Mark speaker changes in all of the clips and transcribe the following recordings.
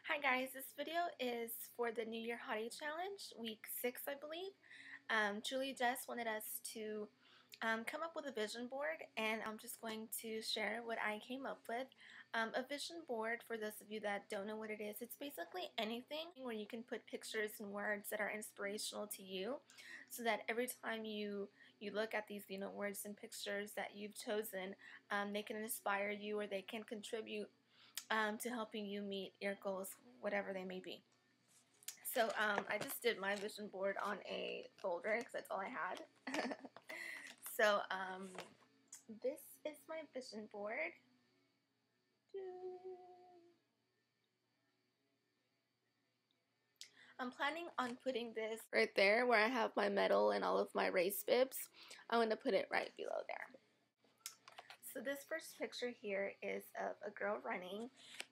Speaker 1: Hi guys, this video is for the New Year Hottie Challenge, week 6 I believe. Julie just wanted us to come up with a vision board, and I'm just going to share what I came up with. A vision board, for those of you that don't know what it is, it's basically anything where you can put pictures and words that are inspirational to you, so that every time you look at these words and pictures that you've chosen, they can inspire you or they can contribute to helping you meet your goals, whatever they may be. So I just did my vision board on a folder because that's all I had. So this is my vision board. I'm planning on putting this right there where I have my medal and all of my race bibs. I'm going to put it right below there. So this first picture here is of a girl running,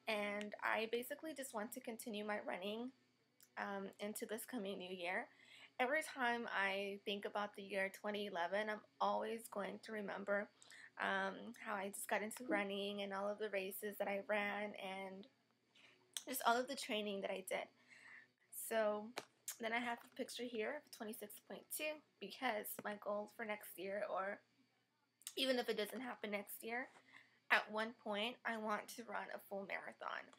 Speaker 1: and I basically just want to continue my running into this coming new year. Every time I think about the year 2011, I'm always going to remember how I just got into running and all of the races that I ran and just all of the training that I did. So then I have a picture here of 26.2 because my goals for next year, or even if it doesn't happen next year, at one point I want to run a full marathon.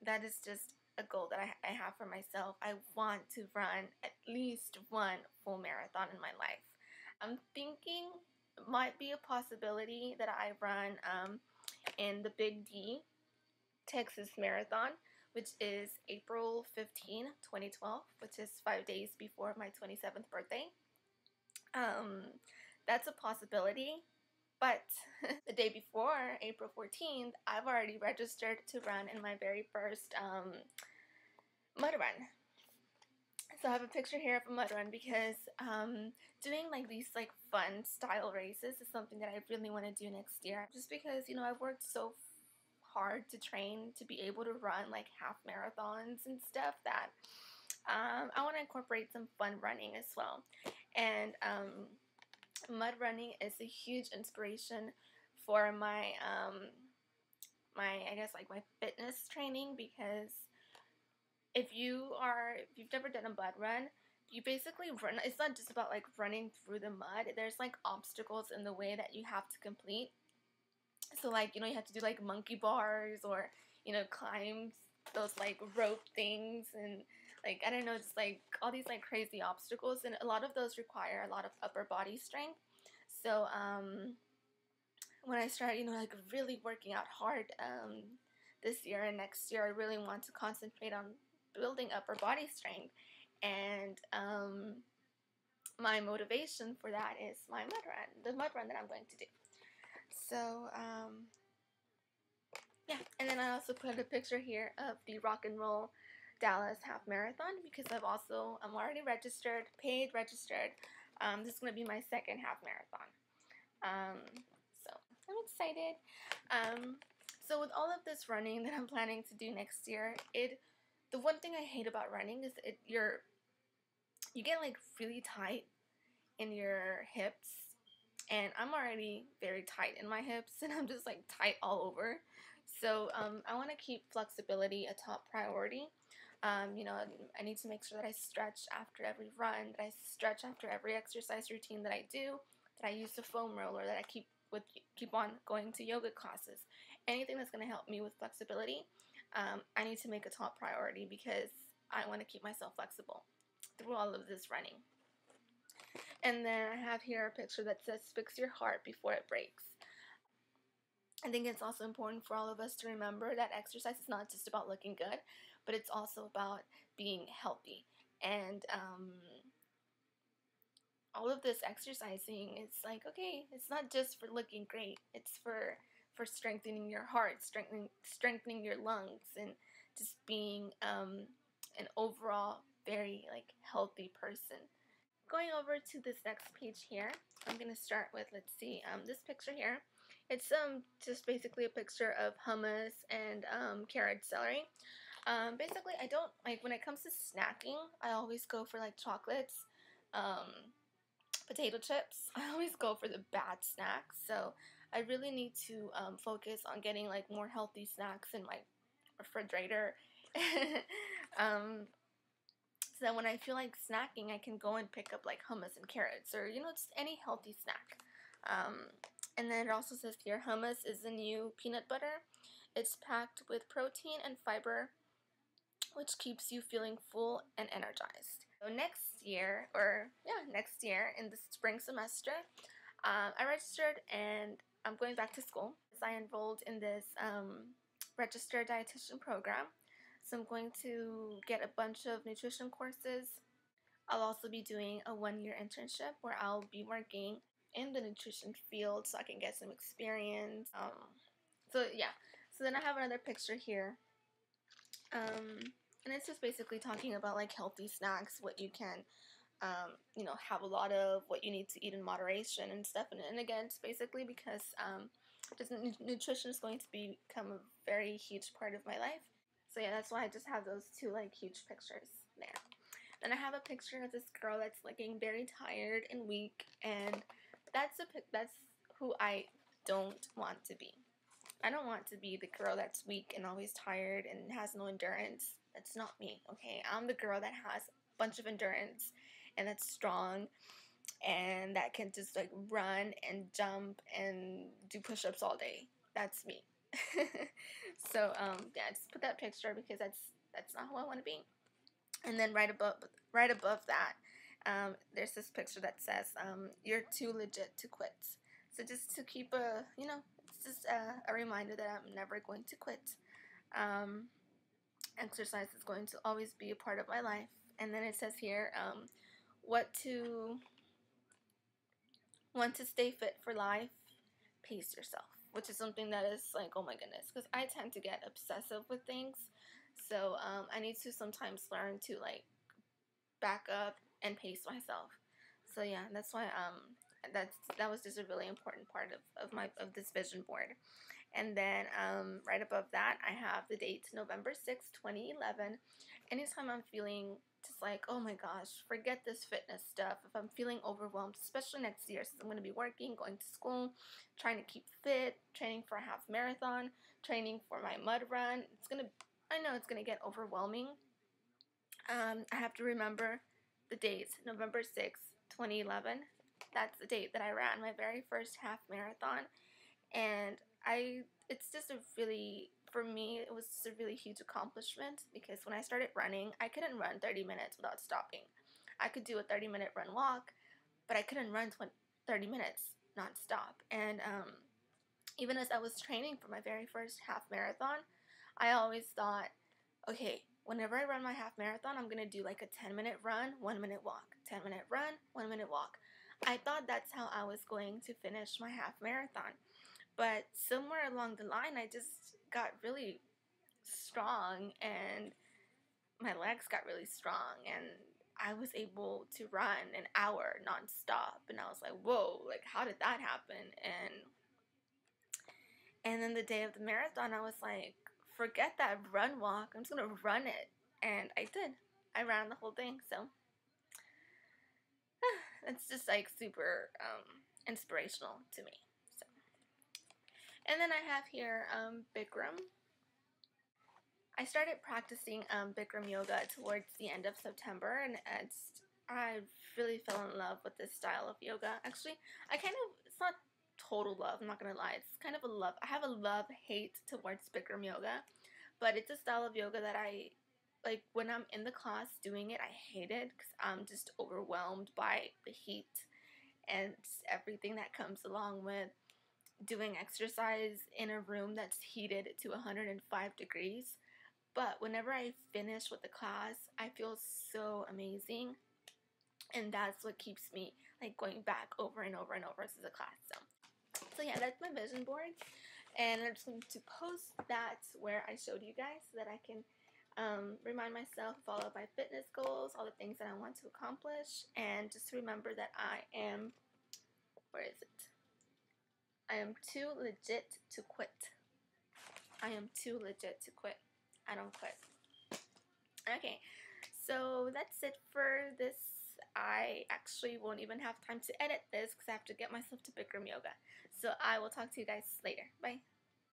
Speaker 1: That is just a goal that I have for myself. I want to run at least one full marathon in my life. I'm thinking it might be a possibility that I run in the Big D Texas Marathon, which is April 15, 2012, which is 5 days before my 27th birthday. That's a possibility, but the day before, April 14th, I've already registered to run in my very first mud run. So I have a picture here of a mud run because doing like these like fun style races is something that I really want to do next year. Just because, I've worked so hard to train to be able to run like half marathons and stuff that I want to incorporate some fun running as well. And mud running is a huge inspiration for my I guess like my fitness training, because if you've never done a mud run, you basically run. It's not just about like running through the mud. There's like obstacles in the way that you have to complete. So like, you have to do like monkey bars, or climb those like rope things, and like, I don't know, just like all these like crazy obstacles, and a lot of those require a lot of upper body strength. So when I start like really working out hard this year and next year, I really want to concentrate on building upper body strength, and my motivation for that is my mud run, the mud run that I'm going to do. So yeah, and then I also put a picture here of the Rock and Roll Dallas Half Marathon because I'm already registered, paid registered. This is going to be my second half marathon. So I'm excited. So with all of this running that I'm planning to do next year, the one thing I hate about running is you get like really tight in your hips, and I'm already very tight in my hips, and I'm just like tight all over. So I want to keep flexibility a top priority. I need to make sure that I stretch after every run, that I stretch after every exercise routine that I do, that I use the foam roller, that I keep on going to yoga classes. Anything that's going to help me with flexibility, I need to make a top priority because I want to keep myself flexible through all of this running. And then I have here a picture that says, "Fix your heart before it breaks." I think it's also important for all of us to remember that exercise is not just about looking good, but it's also about being healthy. And all of this exercising, it's like, okay, it's not just for looking great. It's for strengthening your heart, strengthening your lungs, and just being an overall very like healthy person. Going over to this next page here, I'm going to start with, let's see, this picture here. It's just basically a picture of hummus and carrot celery. Basically, I don't, like, when it comes to snacking, I always go for like chocolates, potato chips. I always go for the bad snacks, so I really need to focus on getting like more healthy snacks in my refrigerator. So that when I feel like snacking, I can go and pick up like hummus and carrots, or just any healthy snack. And then it also says here, hummus is the new peanut butter. It's packed with protein and fiber, which keeps you feeling full and energized. So next year in the spring semester, I registered and I'm going back to school. I enrolled in this registered dietitian program. So I'm going to get a bunch of nutrition courses. I'll also be doing a 1-year internship where I'll be working in the nutrition field so I can get some experience. So then I have another picture here. And it's just basically talking about like healthy snacks, what you can have a lot of, what you need to eat in moderation and stuff. And again, it's basically because nutrition is going to become a very huge part of my life. So yeah, that's why I just have those two like huge pictures there. Then I have a picture of this girl that's looking very tired and weak, and that's who I don't want to be. I don't want to be the girl that's weak and always tired and has no endurance. That's not me, okay? I'm the girl that has a bunch of endurance and that's strong and that can just like run and jump and do push-ups all day. That's me. So yeah, just put that picture because that's not who I want to be. And then right above that, there's this picture that says, "You're too legit to quit." So just to keep it's just a reminder that I'm never going to quit. Exercise is going to always be a part of my life. And then it says here, want to stay fit for life, pace yourself. Which is something that is like, oh my goodness, because I tend to get obsessive with things. So I need to sometimes learn to like back up and pace myself. So yeah, that's why that was just a really important part of this vision board. And then right above that, I have the date November 6th, 2011. Anytime I'm feeling just like, oh my gosh, forget this fitness stuff. If I'm feeling overwhelmed, especially next year, since I'm going to be working, going to school, trying to keep fit, training for a half marathon, training for my mud run, I know it's going to get overwhelming. I have to remember the date, November 6th, 2011. That's the date that I ran my very first half marathon. And it's just for me, it was just a really huge accomplishment because when I started running, I couldn't run 30 minutes without stopping. I could do a 30-minute run walk, but I couldn't run 30 minutes nonstop. And even as I was training for my very first half marathon, I always thought, okay, whenever I run my half marathon, I'm going to do like a 10-minute run, 1-minute walk, 10-minute run, 1-minute walk. I thought that's how I was going to finish my half marathon. But somewhere along the line, I just got really strong and my legs got really strong and I was able to run an hour nonstop. And I was like, whoa, like how did that happen? And then the day of the marathon, I was like, forget that run walk. I'm just going to run it. And I did. I ran the whole thing. So it's just like super inspirational to me. So. And then I have here Bikram. I started practicing Bikram yoga towards the end of September, and I really fell in love with this style of yoga. Actually, it's not total love, I'm not gonna lie, it's kind of a love. I have a love-hate towards Bikram yoga, but it's a style of yoga that I like. When I'm in the class doing it, I hate it because I'm just overwhelmed by the heat and everything that comes along with doing exercise in a room that's heated to 105 degrees. But whenever I finish with the class, I feel so amazing. And that's what keeps me like going back over and over and over to the class. So yeah, that's my vision board. And I'm just going to post that where I showed you guys so that I can remind myself of all of my fitness goals, all the things that I want to accomplish. And just remember that I am too legit to quit. I am too legit to quit. I don't quit. Okay, so that's it for this. I actually won't even have time to edit this because I have to get myself to Bikram yoga. So I will talk to you guys later. Bye.